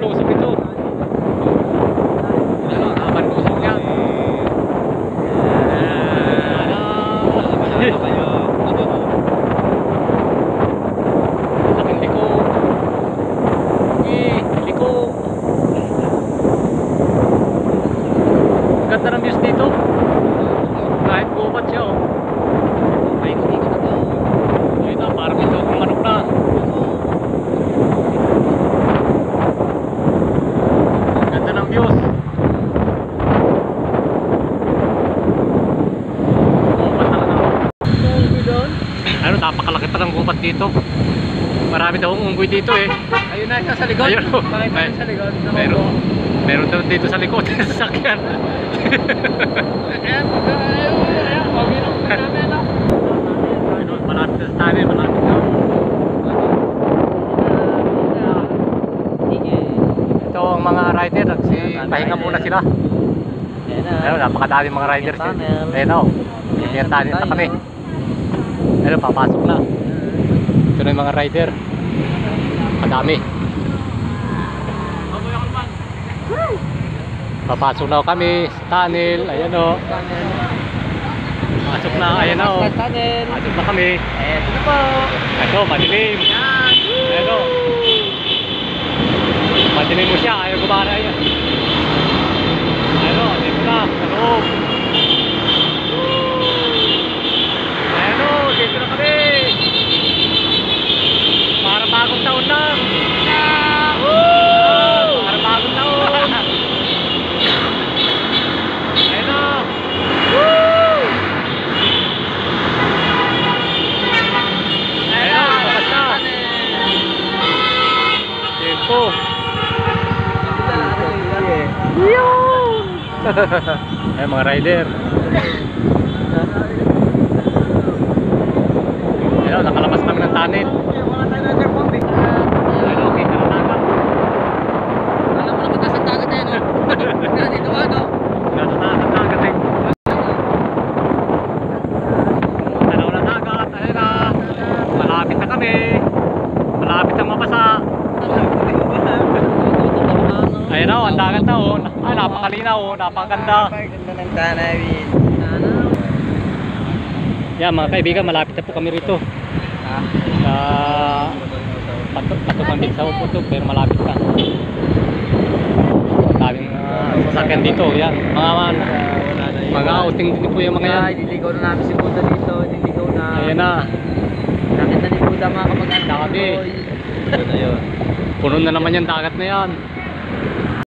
malusog ito. Ano, malusog yan. Laking liko. Okay, liko. Ganda ng views dito. Kahit gubat siya oh. Ayun na, parang ito kung manok na. Ganda ng views. Gubat talaga. Ano, napakalaki pa ng gubat dito. Marami daw unggoy dito eh. Ayun na, sa likod. Ayun oh. Sa likod. Meron daw dito sa likod ng sasakyan. Ayan, okay lang namin na. Malapit na sa tanin, malapit na. Ito ang mga rider, pahinga muna sila. Ayun, napakadami mga riders. Ayun o, tanin na kami. Ayun, papasok na. Ito na yung mga rider. Kadami. Papasok na kami sa tunnel. Ayan o. Pasok na, ayan o. Pasok na kami. Ito po. Ito, madilim. Ayan o. Madilim mo siya, ayaw gumana yan. Ayan o, dito na, sa loob. Ayan o, dito na kami. Para bagong taon lang. Para bagong taon. Ayan o. Tempo. Ay mga rider. Ayun, nakalabas kami ng tunnel. Ayun, okay ka na dagat. Alam mo na mataas ang dagat na yan o. Dito ka no? Nasa taas ang dagat eh. Tanaw na dagat. Ayun na. Malapit na kami. Malapit ang mabasa. Ayun o, ang dagat na o. Ay, napakalinaw o, napakaganda. Napakaganda ng tanawin. Yan mga kaibigan, malapit na po kami rito. Sa Patubanding sa Uputok, pero malapit na. Daming sasakyan dito. Yan, mga outing din po yung mga yan. Nililigaw na namin si Buda dito. Nililigaw na. Ayan na. Nakita ni Buda mga kamag-anak. Dami. Ito na yun. Puno na naman yung dagat na yan.